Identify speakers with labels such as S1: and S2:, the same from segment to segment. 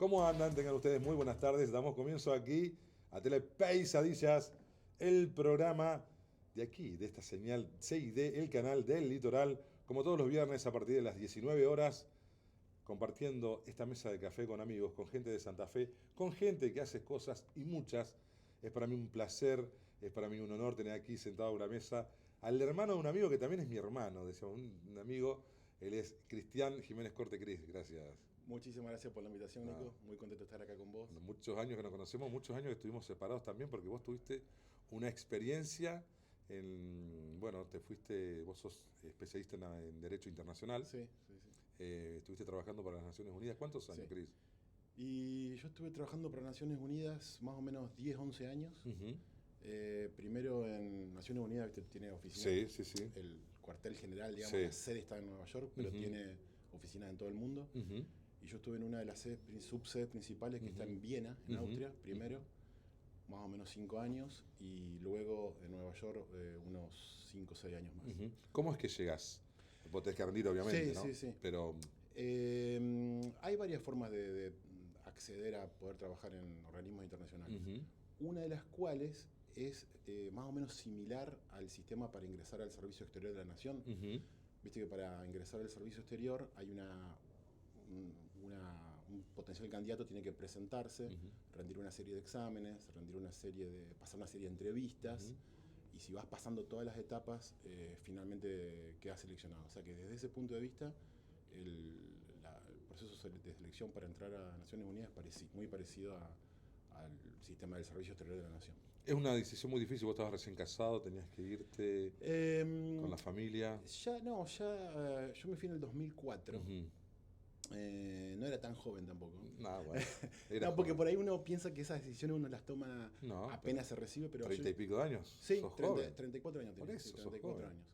S1: ¿Cómo andan? Tengan ustedes muy buenas tardes. Damos comienzo aquí a Telepeisadillas, el programa de aquí, de esta señal CID, el canal del litoral, como todos los viernes a partir de las 19 horas, compartiendo esta mesa de café con amigos, con gente de Santa Fe, con gente que hace cosas y muchas. Es para mí un placer, es para mí un honor tener aquí sentado a una mesa al hermano de un amigo que también es mi hermano, decíamos, un amigo, él es Cristian Jiménez Corte. Cris, gracias.
S2: Muchísimas gracias por la invitación,
S1: Ah,
S2: Nico. Muy contento de estar acá con vos.
S1: bueno, muchos años que nos conocemos, muchos años que estuvimos separados también, porque vos tuviste una experiencia bueno, vos sos especialista en Derecho Internacional,
S2: Sí, sí, sí.
S1: estuviste trabajando para las Naciones Unidas. ¿Cuántos años,
S2: Sí.
S1: Cris?
S2: Y yo estuve trabajando para Naciones Unidas más o menos 10, 11 años.
S1: Ujú.
S2: Primero en Naciones Unidas, viste, tiene oficinas.
S1: Sí, sí, sí.
S2: El cuartel general, digamos,
S1: Sí.
S2: la sede está en Nueva York, pero
S1: Ujú.
S2: tiene oficinas en todo el mundo.
S1: Ujú.
S2: Y yo estuve en una de las subsedes principales que está
S1: Ujú.
S2: en Viena, en
S1: Ujú.
S2: Austria, primero, más o menos 5 años, y luego en Nueva York unos 5 o 6 años más.
S1: ¿Cómo es que llegás? Vos tenés que rendir, obviamente,
S2: Sí,
S1: ¿no?
S2: sí, sí.
S1: Pero,
S2: Hay varias formas de acceder a poder trabajar en organismos internacionales.
S1: ujú,
S2: Una de las cuales es más o menos similar al sistema para ingresar al Servicio Exterior de la Nación.
S1: ujú,
S2: Viste que para ingresar al Servicio Exterior hay un potencial candidato tiene que presentarse,
S1: ujú,
S2: rendir una serie de exámenes, pasar una serie de entrevistas,
S1: ujú.
S2: y si vas pasando todas las etapas, finalmente quedas seleccionado. O sea que desde ese punto de vista, el proceso de selección para entrar a Naciones Unidas es muy parecido al sistema del Servicio Exterior de la Nación.
S1: Es una decisión muy difícil. Vos estabas recién casado, tenías que irte con
S2: Eh,
S1: la familia.
S2: yo me fui en el 2004.
S1: Ujú.
S2: No era tan joven tampoco.
S1: Nada, bueno, era
S2: No, porque
S1: joven.
S2: por ahí uno piensa que esas decisiones uno las toma
S1: No, pero
S2: apenas se recibe, pero
S1: 30 y pico de años,
S2: sí,
S1: sos joven.
S2: 34 años
S1: Por
S2: tenía, sí,
S1: eso, sos
S2: 34
S1: joven.
S2: años.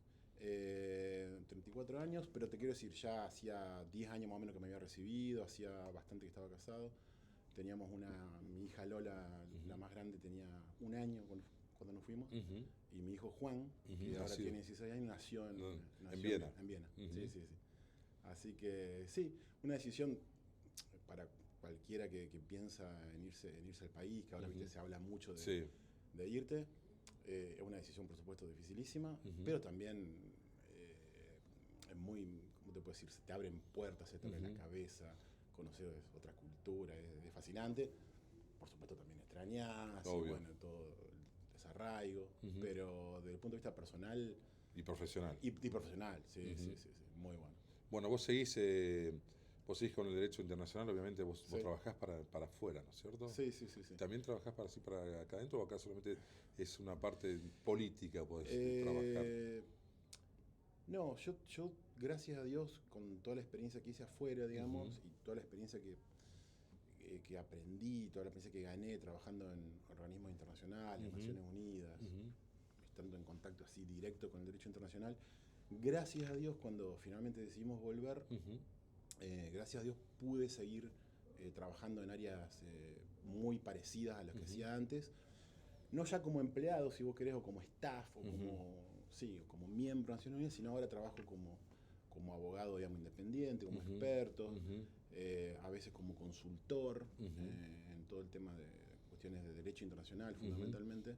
S2: 34 años, pero te quiero decir, ya hacía 10 años más o menos que me había recibido, hacía bastante que estaba casado. Teníamos mi hija Lola, la
S1: Ujú,
S2: más grande, tenía un año cuando nos fuimos,
S1: ujú,
S2: y mi hijo Juan,
S1: ujú.
S2: que ahora
S1: Nacido
S2: tiene 16 años, nació
S1: no,
S2: en,
S1: en
S2: nació
S1: Viena.
S2: en Viena. Sí,
S1: Ujú,
S2: sí, sí. Así que sí, una decisión para cualquiera que piensa en irse al país, que ahora viste
S1: ujú.
S2: se habla mucho
S1: Sí.
S2: de irte. Es una decisión, por supuesto, dificilísima,
S1: Ujú,
S2: pero también es muy, ¿cómo te puedo decir? Se te abren puertas, se te abre la
S1: ujú.
S2: cabeza, conocer otra cultura, es fascinante. Por supuesto, también extrañas y
S1: Obvio.
S2: bueno, todo el desarraigo,
S1: Ujú.
S2: pero desde el punto de vista personal
S1: Y profesional.
S2: y profesional, sí, sí,
S1: Ujú.
S2: sí, sí, muy bueno.
S1: Bueno, vos seguís con el derecho internacional, obviamente vos
S2: Sí,
S1: trabajás para afuera, ¿no es cierto?
S2: sí, sí, sí, sí.
S1: ¿También trabajás para acá adentro o acá solamente es una parte política, podés trabajar?
S2: Eh, no, yo, gracias a Dios, con toda la experiencia que hice afuera,
S1: Ujú,
S2: digamos, y toda la experiencia que aprendí, toda la experiencia que gané trabajando en organismos internacionales,
S1: ujú,
S2: Naciones Unidas,
S1: ujú,
S2: estando en contacto así directo con el derecho internacional, gracias a Dios, cuando finalmente decidimos volver,
S1: ujú,
S2: gracias a Dios pude seguir trabajando en áreas muy parecidas a las que
S1: ujú,
S2: hacía antes, no ya como empleado, si vos querés, o como staff, o
S1: ujú,
S2: como miembro de Naciones Unidas, sino ahora trabajo como abogado, digamos, independiente, como
S1: ujú,
S2: experto,
S1: ujú,
S2: a veces como consultor
S1: ujú,
S2: en todo el tema de cuestiones de derecho internacional,
S1: ujú.
S2: fundamentalmente,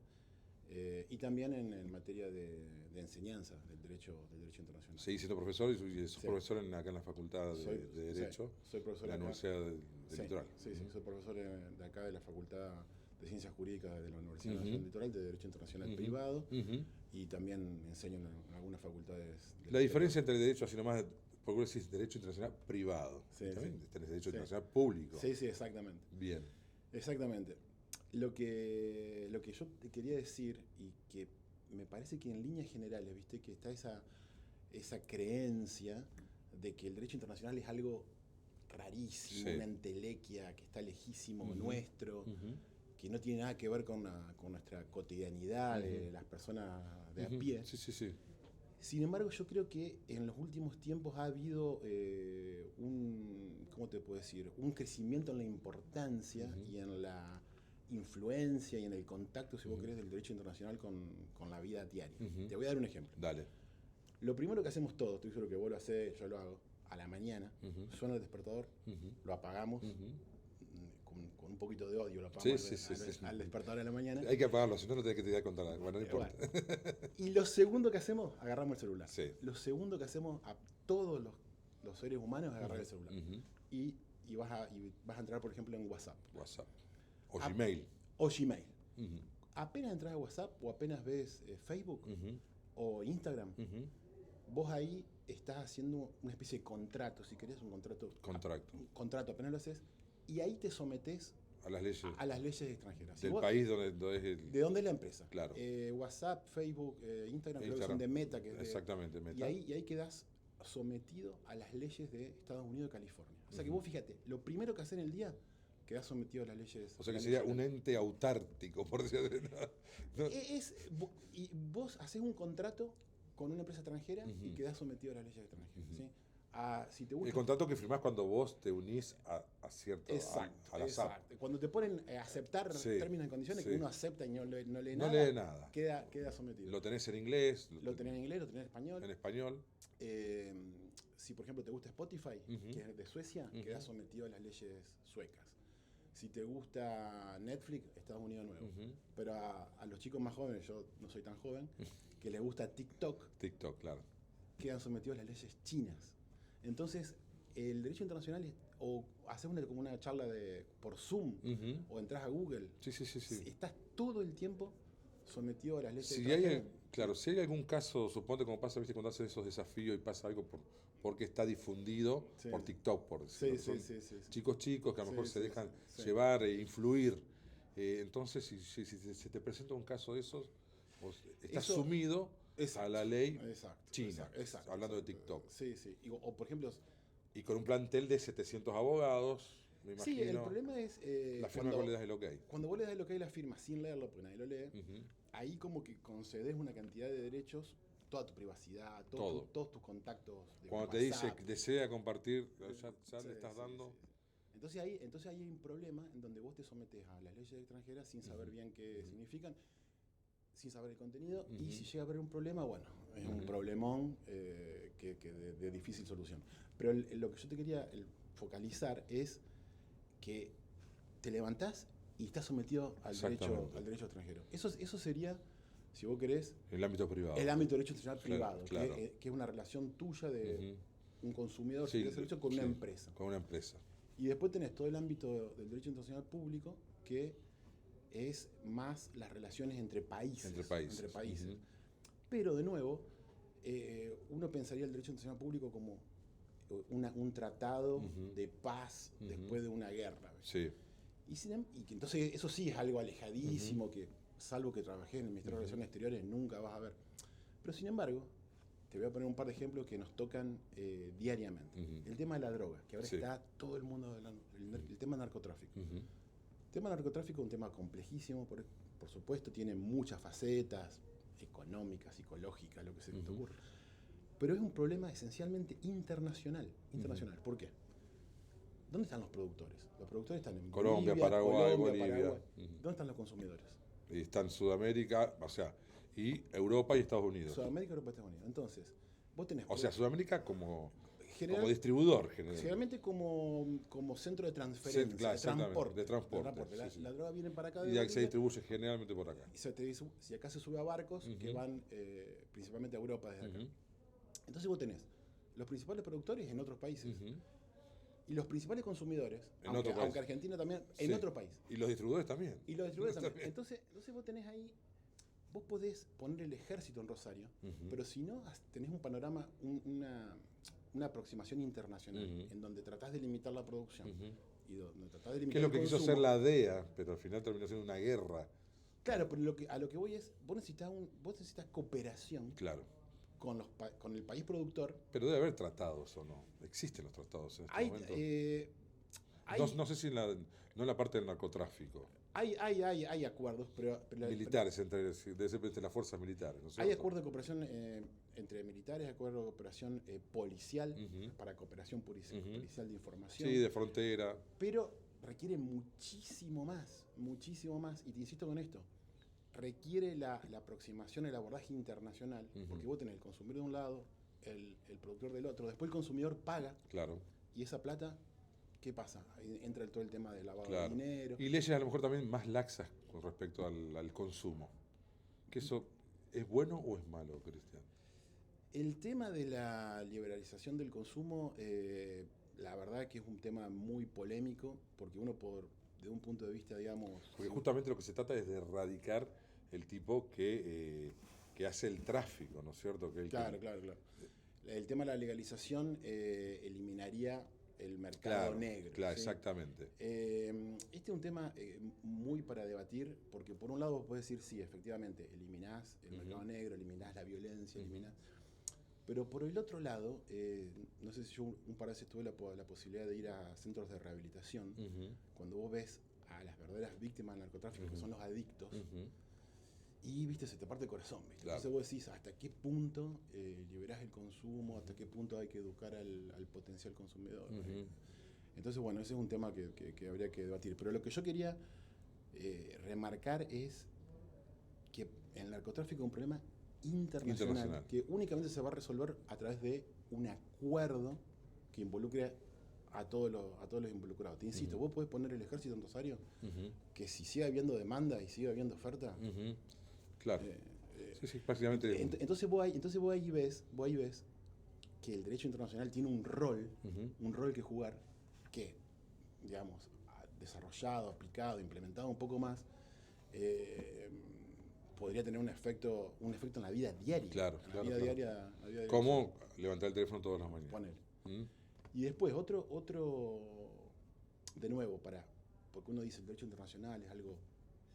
S2: y también en materia de enseñanza del derecho internacional.
S1: Seguís siendo profesor y sos
S2: Sí,
S1: profesor acá en la Facultad de
S2: sí,
S1: Derecho
S2: soy
S1: de
S2: profesor
S1: la
S2: acá.
S1: Universidad del
S2: Sí,
S1: Litoral.
S2: sí, sí,
S1: Ujú,
S2: soy profesor de acá de la Facultad de Ciencias Jurídicas de la Universidad Nacional
S1: ujú,
S2: Litoral de Derecho Internacional
S1: ujú,
S2: Privado,
S1: ujú.
S2: y también enseño en algunas facultades del
S1: La
S2: exterior.
S1: diferencia entre el derecho, así nomás, porque vos decís derecho internacional privado, y
S2: Sí, sí,
S1: también tenés derecho
S2: sí,
S1: internacional público.
S2: sí, sí, exactamente.
S1: Bien.
S2: Exactamente. Lo que yo te quería decir, y que me parece que en líneas generales, viste, que está esa creencia de que el derecho internacional es algo rarísimo,
S1: Sí.
S2: una entelequia que está lejísimo
S1: Ujú,
S2: nuestro,
S1: ujú,
S2: que no tiene nada que ver con nuestra cotidianidad
S1: ujú,
S2: de las personas de a
S1: ujú.
S2: pie.
S1: Sí, sí, sí.
S2: Sin embargo, yo creo que en los últimos tiempos ha habido ¿cómo te puedo decir? Un crecimiento en la importancia
S1: Ujú,
S2: y en la influencia y en el contacto, si vos
S1: ujú,
S2: querés, del derecho internacional con la vida diaria.
S1: ujú.
S2: Te voy a dar un ejemplo.
S1: Dale.
S2: Lo primero que hacemos todos, estoy seguro que vos lo hacés, yo lo hago, a la mañana,
S1: Ujú,
S2: suena el despertador,
S1: ujú,
S2: lo apagamos,
S1: ujú,
S2: con un poquito de odio lo
S1: Sí,
S2: apagamos
S1: sí, sí, sí.
S2: al despertador de la mañana.
S1: Hay que apagarlo, si no, no tenés que te voy a contar algo. Bueno, no importa.
S2: Bueno. Y lo segundo que hacemos, agarramos el celular.
S1: Sí.
S2: Lo segundo que hacemos a todos los seres humanos es agarrar el celular. Y vas a entrar, por ejemplo, en WhatsApp.
S1: WhatsApp. O Gmail.
S2: O Gmail. Apenas entras a WhatsApp o apenas ves Facebook o Instagram, vos ahí estás haciendo una especie de contrato, si querés, un contrato. Un contrato, apenas lo haces, y ahí te sometés
S1: a las leyes.
S2: A las leyes extranjeras.
S1: Del país donde es el...
S2: ¿De dónde es la empresa?
S1: Claro.
S2: WhatsApp, Facebook, Instagram, creo que son de Meta.
S1: Exactamente, Meta.
S2: Y ahí quedás sometido a las leyes de Estados Unidos y California. O sea que vos fíjate, lo primero que haces en el día, quedás sometido a las leyes.
S1: O sea que sería un ente autártico, por decirlo así. No.
S2: Y vos haces un contrato con una empresa extranjera y quedás sometido a las leyes extranjeras. ¿Sí? Si te gusta,
S1: el contrato que firmás cuando vos te unís a cierto...
S2: Exacto,
S1: a la SAP.
S2: Cuando te ponen a aceptar términos y condiciones que uno acepta y no lee nada, queda sometido.
S1: Lo tenés en inglés.
S2: Lo tenés en inglés, lo tenés
S1: en español.
S2: Si por ejemplo te gusta Spotify, que es de Suecia, quedás sometido a las leyes suecas. Si te gusta Netflix, Estados Unidos nuevo. Pero a los chicos más jóvenes, yo no soy tan joven, que les gusta TikTok,
S1: claro,
S2: quedan sometidos a las leyes chinas. Entonces, el derecho internacional es, o haces como una charla por Zoom, o entras a Google.
S1: Sí.
S2: Estás todo el tiempo sometido a las leyes
S1: extranjeras. Si hay algún caso, suponte como pasa, viste, cuando haces esos desafíos y pasa algo porque está difundido por TikTok, por decirlo. Chicos que a lo mejor se dejan llevar e influir. Entonces, si se te presenta un caso de esos, vos estás sumido a la ley china, hablando de TikTok.
S2: Sí. O por ejemplo...
S1: Y con un plantel de 700 abogados, me imagino.
S2: Sí, el problema es...
S1: la firma cuando le das el ok.
S2: Cuando vos le das el ok a la firma sin leerlo, porque nadie lo lee, ahí como que concedes una cantidad de derechos, toda tu privacidad, todos tus contactos.
S1: Cuando te dice que desea compartir, ya le estás dando...
S2: Entonces ahí hay un problema en donde vos te sometes a las leyes extranjeras sin saber bien qué significan, sin saber el contenido, y si llega a haber un problema, bueno, es un problemón que de difícil solución. Pero lo que yo te quería focalizar es que te levantás y estás sometido al derecho extranjero. Eso sería, si vos querés...
S1: El ámbito privado.
S2: El ámbito de derecho internacional privado,
S1: claro.
S2: Que es una relación tuya de un consumidor de servicio con una empresa.
S1: Con una empresa.
S2: Y después tenés todo el ámbito del derecho internacional público, que es más las relaciones entre países. Pero, de nuevo, uno pensaría el derecho internacional público como un tratado de paz después de una guerra.
S1: Sí.
S2: Y que entonces eso sí es algo alejadísimo, que salvo que trabajé en el Ministerio de Relaciones Exteriores nunca vas a ver. Pero sin embargo, te voy a poner un par de ejemplos que nos tocan diariamente. El tema de la droga, que ahora está todo el mundo hablando. El tema del narcotráfico. El tema del narcotráfico es un tema complejísimo, por supuesto, tiene muchas facetas económicas, psicológicas, lo que se te ocurra. Pero es un problema esencialmente internacional. ¿Por qué? ¿Dónde están los productores? Los productores están en
S1: Colombia,
S2: Bolivia,
S1: Paraguay, Bolivia.
S2: ¿Dónde están los consumidores?
S1: Y están Sudamérica, y Europa y Estados Unidos.
S2: Sudamérica, Europa y Estados Unidos. Entonces, vos tenés...
S1: Sudamérica como distribuidor,
S2: generalmente como centro de transferencia, de transporte. La droga viene para acá.
S1: Y se distribuye generalmente por acá.
S2: Si acá se sube a barcos que van principalmente a Europa desde acá. Entonces vos tenés los principales productores en otros países y los principales consumidores, aunque Argentina también, en otro país.
S1: Y los distribuidores también.
S2: Entonces vos tenés ahí, vos podés poner el ejército en Rosario, pero si no, tenés un panorama, una aproximación internacional, en donde tratás de limitar la producción. Y donde tratás de limitar
S1: ¿Qué es lo que quiso hacer la DEA? Pero al final terminó siendo una guerra.
S2: Claro, pero a lo que voy es, vos necesitas cooperación.
S1: Claro.
S2: Con el país productor.
S1: Pero debe haber tratados o no. Existen los tratados en este momento. No sé si no en la parte del narcotráfico.
S2: Hay acuerdos, pero
S1: militares, entre las fuerzas militares. ¿No?
S2: Hay acuerdos de cooperación entre militares, acuerdos de cooperación policial, para cooperación policial de información.
S1: Sí, de frontera.
S2: Pero requiere muchísimo más. Y te insisto con esto. Requiere la aproximación, el abordaje internacional, porque vos tenés el consumidor de un lado, el productor del otro, después el consumidor paga,
S1: claro,
S2: y esa plata ¿qué pasa? Ahí entra todo el tema del lavado
S1: Claro.
S2: de dinero.
S1: Y leyes a lo mejor también más laxas con respecto al consumo. ¿Que eso es bueno o es malo, Cristian?
S2: El tema de la liberalización del consumo, la verdad que es un tema muy polémico, porque uno de un punto de vista, digamos...
S1: Porque justamente lo que se trata es de erradicar el tipo que hace el tráfico, ¿no es cierto?
S2: Claro. El tema de la legalización eliminaría el mercado negro.
S1: Claro,
S2: ¿sí?
S1: exactamente.
S2: Este es un tema muy para debatir, porque por un lado vos podés decir, sí, efectivamente, eliminás el mercado negro, eliminás la violencia, eliminás... Pero por el otro lado, no sé si yo un par de veces tuve la posibilidad de ir a centros de rehabilitación, cuando vos ves a las verdaderas víctimas del narcotráfico, que son los adictos, y viste, se te parte el corazón, ¿viste?
S1: Claro.
S2: Entonces vos decís, ¿hasta qué punto liberás el consumo? ¿Hasta qué punto hay que educar al potencial consumidor? Entonces, bueno, ese es un tema que habría que debatir. Pero lo que yo quería remarcar es que el narcotráfico es un problema internacional que únicamente se va a resolver a través de un acuerdo que involucre a todos los involucrados. Te insisto, vos podés poner el ejército en Rosario, que si sigue habiendo demanda y sigue habiendo oferta...
S1: Claro. Sí, prácticamente...
S2: Entonces vos ahí ves que el derecho internacional tiene un rol que jugar, que, digamos, desarrollado, aplicado, implementado un poco más, podría tener un efecto en la vida diaria.
S1: Claro.
S2: Diaria.
S1: ¿Cómo levantar el teléfono todas las mañanas?
S2: Ponele. Y después, otro, de nuevo, porque uno dice el derecho internacional es algo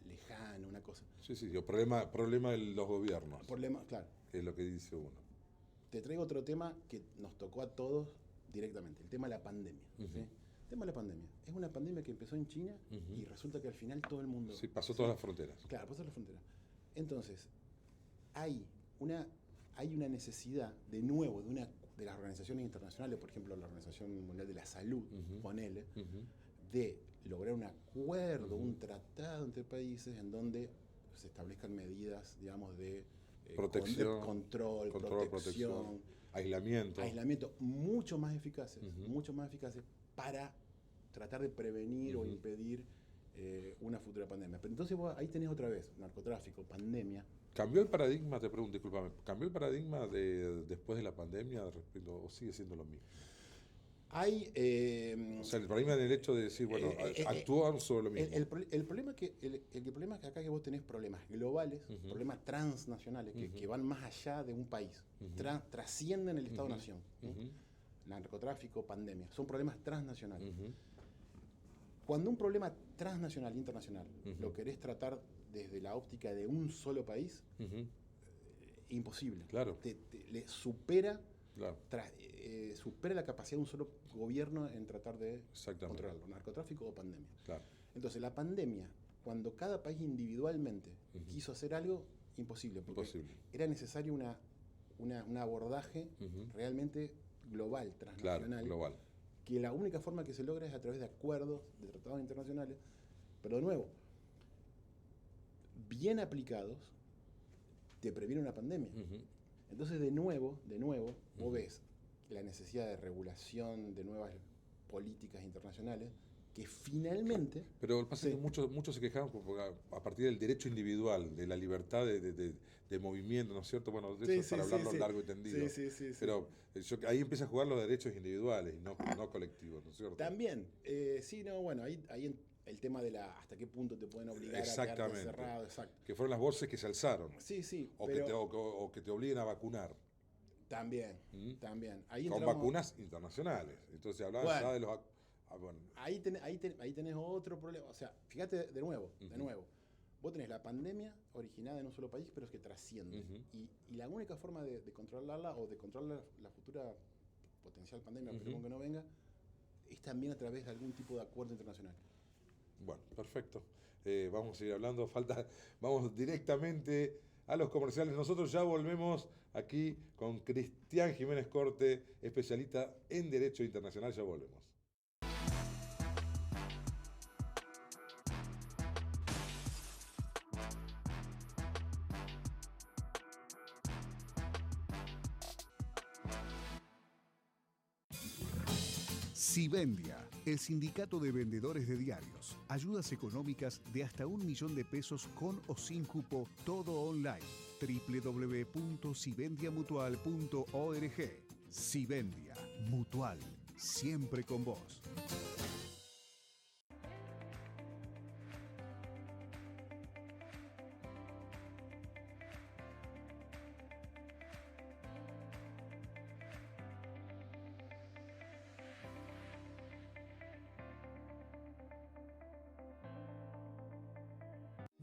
S2: lejano, una cosa.
S1: Sí, problema de los gobiernos.
S2: Claro.
S1: Que es lo que dice uno.
S2: Te traigo otro tema que nos tocó a todos directamente, el tema de la pandemia. ¿Sí? El tema de la pandemia. Es una pandemia que empezó en China y resulta que al final todo el mundo...
S1: Sí, pasó todas las fronteras.
S2: Claro, pasó las fronteras. Entonces, hay una necesidad, de nuevo, de las organizaciones internacionales, por ejemplo, la Organización Mundial de la Salud, ponele, de lograr un acuerdo, un tratado entre países en donde se establezcan medidas, digamos, de
S1: protección,
S2: control, protección, aislamiento mucho más eficaces, para tratar de prevenir o impedir una futura pandemia. Pero entonces vos ahí tenés otra vez narcotráfico, pandemia.
S1: ¿Cambió el paradigma, te pregunto, discúlpame, cambió el paradigma después de la pandemia o sigue siendo lo mismo? O sea, el paradigma del hecho de decir, bueno, actúan sobre lo mismo.
S2: El problema es que acá que vos tenés problemas globales, problemas transnacionales, que van más allá de un país, trascienden el Estado-Nación. Narcotráfico, pandemia, son problemas transnacionales. Cuando un problema transnacional, internacional, lo querés tratar desde la óptica de un solo país, imposible.
S1: Claro.
S2: Le supera,
S1: claro.
S2: Supera la capacidad de un solo gobierno en tratar de
S1: Exactamente.
S2: controlarlo, narcotráfico o pandemia.
S1: Claro.
S2: Entonces, la pandemia, cuando cada país individualmente quiso hacer algo, imposible, porque era necesario un abordaje realmente global, transnacional.
S1: Claro, global.
S2: Que la única forma que se logra es a través de acuerdos, de tratados internacionales, pero de nuevo, bien aplicados, te previene una pandemia. Entonces, de nuevo, vos ves la necesidad de regulación de nuevas políticas internacionales que finalmente...
S1: Pero el pasa es que muchos se quejaban a partir del derecho individual, de la libertad de movimiento, ¿no es cierto? Bueno, de eso para hablarlo largo y tendido. Pero ahí empieza a jugar los derechos individuales y no colectivos, ¿no es cierto?
S2: También, ahí el tema de hasta qué punto te pueden obligar a quedarte encerrado. Exacto.
S1: Que fueron las voces que se alzaron. O que te obliguen a vacunar.
S2: También. Ahí
S1: con vacunas internacionales. Entonces hablaban ya de los...
S2: Bueno. Ahí tenés otro problema. O sea, fíjate de nuevo. Vos tenés la pandemia originada en un solo país, pero es que trasciende. Y la única forma de controlarla o de controlar la futura potencial pandemia, esperemos que no venga, es también a través de algún tipo de acuerdo internacional.
S1: Bueno, perfecto. Vamos a seguir hablando. Vamos directamente a los comerciales. Nosotros ya volvemos aquí con Cristian Jiménez Corte, especialista en Derecho Internacional. Ya volvemos.
S3: Sibendia, El Sindicato de Vendedores de Diarios. Ayudas económicas de hasta 1 millón de pesos con o sin cupo, todo online. www.sivendiamutual.org. Sivendia Mutual, siempre con vos.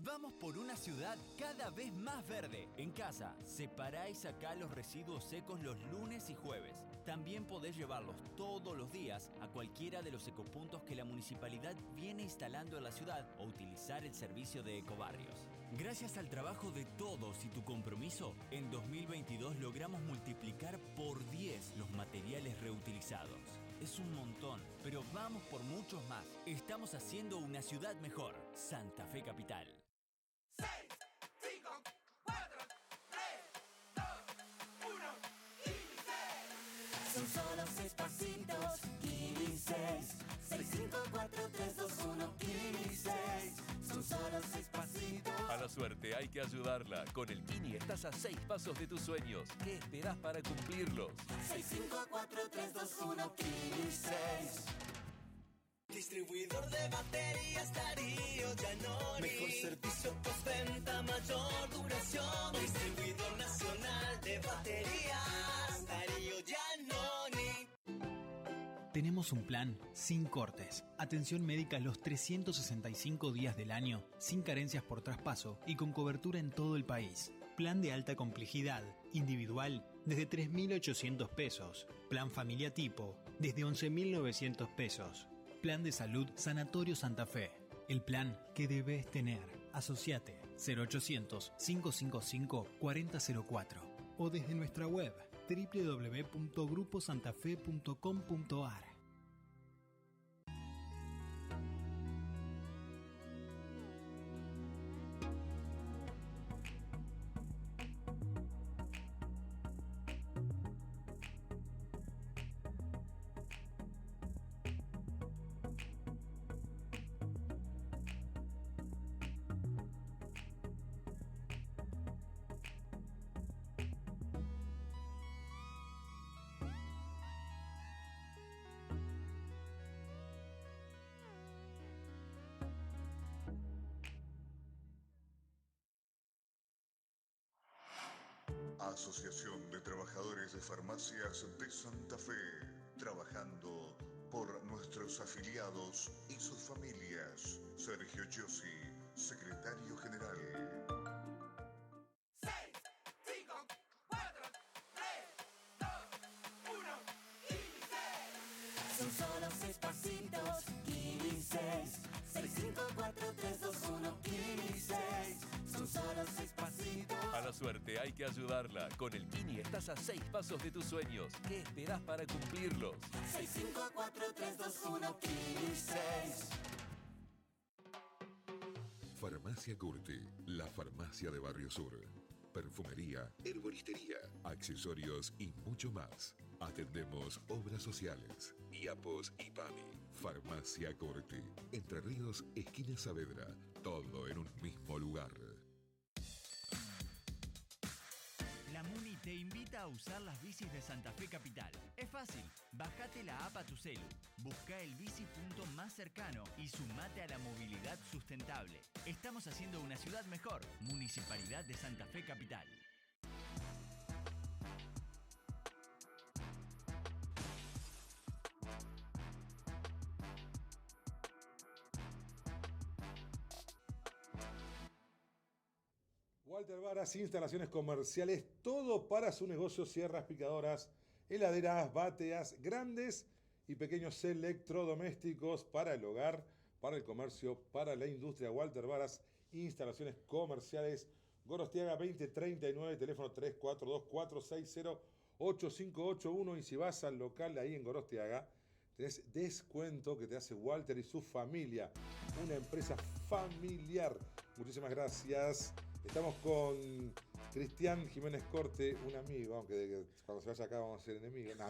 S4: Vamos por una ciudad cada vez más verde. En casa, separá y sacá los residuos secos los lunes y jueves. También podés llevarlos todos los días a cualquiera de los ecopuntos que la municipalidad viene instalando en la ciudad o utilizar el servicio de ecobarrios. Gracias al trabajo de todos y tu compromiso, en 2022 logramos multiplicar por 10 los materiales reutilizados. Es un montón, pero vamos por muchos más. Estamos haciendo una ciudad mejor. Santa Fe Capital.
S5: 6, 5, 4, 3, 2, 1, 6. Son solo 6 pasitos, 6. 6, 5, 4, 3, 2, 1, 6. Son solo 6 pasitos.
S6: A la suerte hay que ayudarla. Con el Kini estás a 6 pasos de tus sueños. ¿Qué esperás para cumplirlos?
S5: 6, 5, 4, 3, 2, 1, 6. Distribuidor de baterías Darío Giannoni. Mejor servicio postventa, mayor duración. Distribuidor nacional de baterías Darío Giannoni.
S7: Tenemos un plan sin cortes, atención médica los 365 días del año, sin carencias por traspaso y con cobertura en todo el país. Plan de alta complejidad, individual, desde 3.800 pesos. Plan familia tipo, desde 11.900 pesos. Plan de salud Sanatorio Santa Fe. El plan que debes tener. Asociate 0800-555-4004 o desde nuestra web www.gruposantafe.com.ar.
S8: Asociación de Trabajadores de Farmacias de Santa Fe, trabajando por nuestros afiliados y sus familias. Sergio Giossi, secretario general.
S5: 6, 5, 4, 3, 2, 1, 6. Son solo 6 pasitos, 6. 6, 5, 4, 3, 2, 1, 6. Son solo 6 pasitos.
S6: A la suerte hay que ayudarla. Con el Kini estás a 6 pasos de tus sueños. ¿Qué esperás para cumplirlos?
S5: 6, 5, 4, 3, 2, 1, 6.
S8: Farmacia Curti, la farmacia de Barrio Sur. Perfumería, herboristería, accesorios y mucho más. Atendemos obras sociales, IAPOS y PAMI. Farmacia Curti, Entre Ríos, esquina Saavedra. Todo en un mismo lugar.
S4: La Muni te invita a usar las bicis de Santa Fe Capital. Es fácil, bajate la app a tu celu, busca el bicipunto más cercano y sumate a la movilidad sustentable. Estamos haciendo una ciudad mejor. Municipalidad de Santa Fe Capital.
S1: Walter Varas, instalaciones comerciales, todo para su negocio, sierras, picadoras, heladeras, bateas, grandes y pequeños electrodomésticos para el hogar, para el comercio, para la industria. Walter Varas, instalaciones comerciales, Gorostiaga 2039, teléfono 342-460-8581. Y si vas al local ahí en Gorostiaga, tenés descuento que te hace Walter y su familia, una empresa familiar. Muchísimas gracias. Estamos con Cristian Jiménez Corte, un amigo, aunque cuando se vaya acá vamos a ser enemigos. No,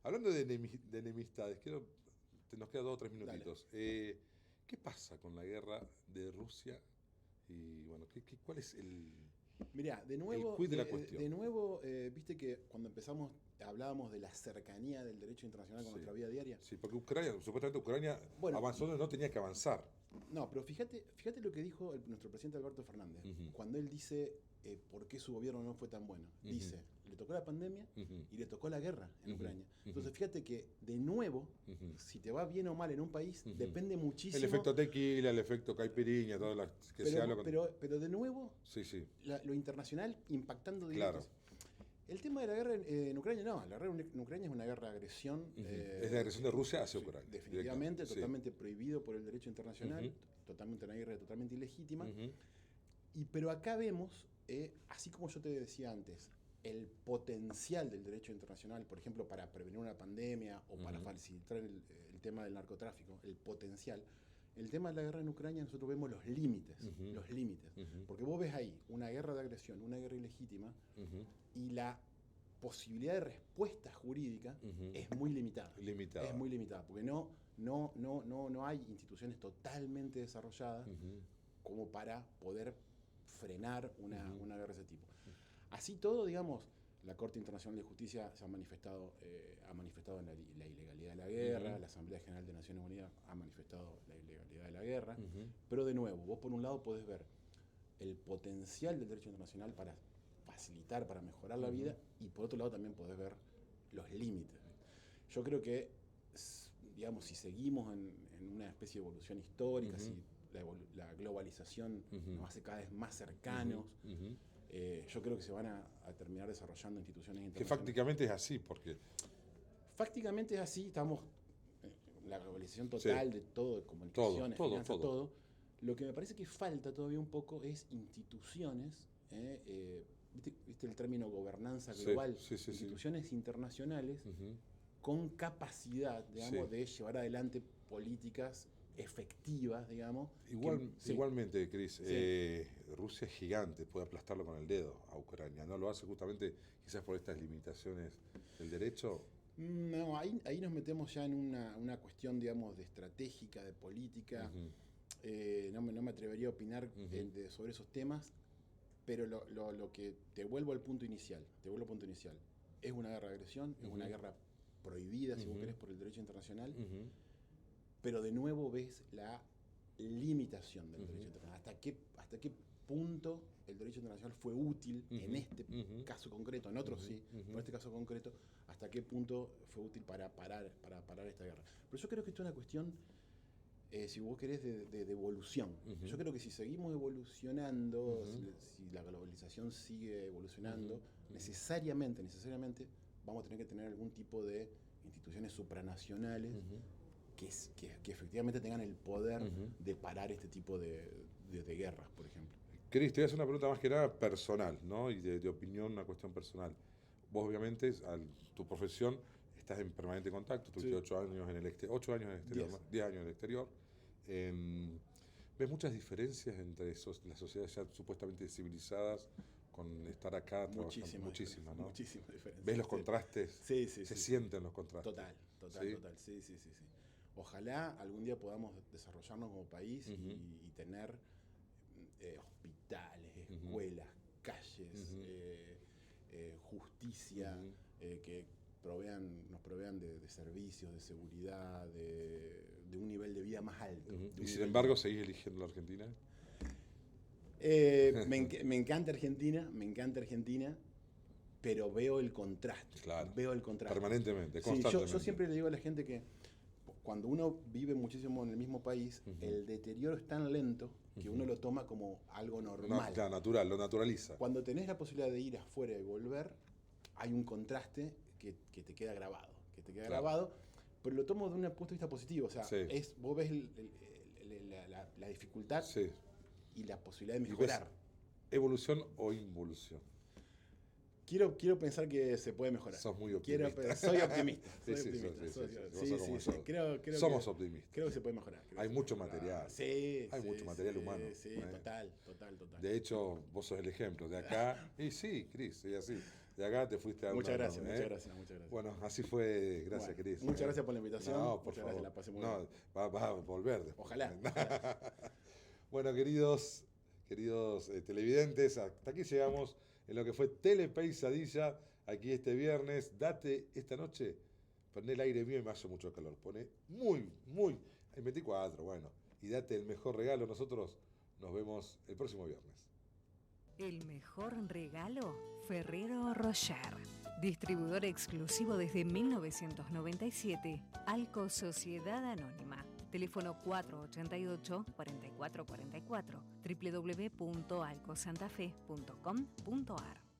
S1: Hablando de enemistades, nos quedan 2 o 3 minutitos. ¿Qué pasa con la guerra de Rusia? Y bueno, ¿cuál es
S2: Mirá, de nuevo,
S1: quid de la cuestión?
S2: de nuevo, viste que cuando empezamos hablábamos de la cercanía del derecho internacional con nuestra vida diaria.
S1: Sí, porque supuestamente Ucrania avanzó donde no tenía que avanzar.
S2: No, pero fíjate lo que dijo nuestro presidente Alberto Fernández, cuando él dice por qué su gobierno no fue tan bueno. Dice, le tocó la pandemia y le tocó la guerra en Ucrania. Entonces fíjate que, de nuevo, si te va bien o mal en un país, depende muchísimo.
S1: El efecto tequila, el efecto caipirinha, todo lo que sea lo que...
S2: Pero de nuevo, lo internacional impactando directo.
S1: Claro.
S2: El tema de la guerra en Ucrania, no, la guerra en Ucrania es una guerra de agresión.
S1: Es la agresión de Rusia hacia Ucrania.
S2: Definitivamente, totalmente prohibido por el derecho internacional, totalmente una guerra totalmente ilegítima. Pero acá vemos, así como yo te decía antes, el potencial del derecho internacional, por ejemplo, para prevenir una pandemia o para facilitar el tema del narcotráfico, el potencial. El tema de la guerra en Ucrania, nosotros vemos los límites, porque vos ves ahí una guerra de agresión, una guerra ilegítima, y la posibilidad de respuesta jurídica es muy limitada. Es muy limitada, porque no hay instituciones totalmente desarrolladas como para poder frenar una guerra de ese tipo. Así todo, digamos, la Corte Internacional de Justicia se ha manifestado en la ilegalidad de la guerra, la Asamblea General de Naciones Unidas ha manifestado la ilegalidad de la guerra, pero de nuevo, vos por un lado podés ver el potencial del derecho internacional para facilitar, para mejorar la vida, y por otro lado también podés ver los límites. Yo creo que, digamos, si seguimos en una especie de evolución histórica, si la globalización nos hace cada vez más cercanos, yo creo que se van a terminar desarrollando instituciones internacionales.
S1: Que fácticamente es así, porque...
S2: Fácticamente es así, estamos en la globalización total de todo, de comunicaciones, finanzas, todo. Lo que me parece que falta todavía un poco es instituciones, ¿viste el término gobernanza global? Instituciones internacionales con capacidad, digamos, de llevar adelante políticas efectivas, digamos.
S1: Igualmente, Cris, Rusia es gigante, puede aplastarlo con el dedo a Ucrania. ¿No lo hace justamente quizás por estas limitaciones del derecho?
S2: No, ahí nos metemos ya en una cuestión, digamos, de estratégica, de política. No me atrevería a opinar sobre esos temas, pero lo que te vuelvo al punto inicial. Es una guerra de agresión, es una guerra prohibida, si vos querés, por el derecho internacional. Pero de nuevo ves la limitación del derecho internacional. ¿Hasta qué punto el derecho internacional fue útil en este caso concreto? En otros sí, pero en este caso concreto, ¿hasta qué punto fue útil para parar esta guerra? Pero yo creo que esto es una cuestión, si vos querés, de evolución. Yo creo que si seguimos evolucionando, si la globalización sigue evolucionando, necesariamente vamos a tener que tener algún tipo de instituciones supranacionales que efectivamente tengan el poder de parar este tipo de guerras, por ejemplo.
S1: Cris, te voy a hacer una pregunta más que nada personal, ¿no? Y de opinión, una cuestión personal. Vos, obviamente, tu profesión, estás en permanente contacto, tuviste 8 años en el exterior, 8 años en el exterior, 10 años en el exterior. ¿Ves muchas diferencias entre las sociedades ya supuestamente civilizadas con estar acá trabajando? Muchísimas, ¿no?
S2: Muchísimas diferencias.
S1: ¿Ves los contrastes?
S2: Sí.
S1: Se sienten los contrastes.
S2: Total. Sí. Ojalá algún día podamos desarrollarnos como país y tener hospitales, escuelas, calles, justicia, que nos provean de servicios, de seguridad, de un nivel de vida más alto.
S1: ¿Y sin embargo seguís eligiendo la Argentina?
S2: Me encanta Argentina, pero veo el contraste.
S1: Claro.
S2: Permanentemente,
S1: constantemente.
S2: Yo siempre le digo a la gente que cuando uno vive muchísimo en el mismo país, el deterioro es tan lento que uno lo toma como algo normal.
S1: Natural, lo naturaliza.
S2: Cuando tenés la posibilidad de ir afuera y volver, hay un contraste que te queda grabado, pero lo tomo de un punto de vista positivo. O sea, vos ves la dificultad y la posibilidad de mejorar.
S1: ¿Evolución o involución?
S2: Quiero pensar que se puede mejorar.
S1: Sos muy optimista.
S2: Soy optimista.
S1: Somos optimistas.
S2: Creo que se puede mejorar.
S1: Hay mucho material.
S2: Hay
S1: mucho material humano.
S2: Sí, total.
S1: De hecho, vos sos el ejemplo. De acá, y sí, Cris, es así. de acá te fuiste a
S2: Muchas
S1: una
S2: gracias,
S1: enorme,
S2: muchas gracias.
S1: Bueno, así fue. Gracias,
S2: Bueno,
S1: Cris.
S2: muchas gracias por la invitación.
S1: No, por
S2: muchas
S1: favor.
S2: gracias, la pasé muy
S1: No,
S2: bien.
S1: va a volver después.
S2: Ojalá.
S1: Bueno, queridos televidentes, hasta aquí llegamos en lo que fue Telepeisadilla, aquí este viernes. Date esta noche, poné el aire mío y me hace mucho calor. Pone muy, en 24, bueno. Y date el mejor regalo. Nosotros nos vemos el próximo viernes.
S9: El mejor regalo, Ferrero Rocher. Distribuidor exclusivo desde 1997, Alco Sociedad Anónima. Teléfono 488-4444, www.alcosantafe.com.ar.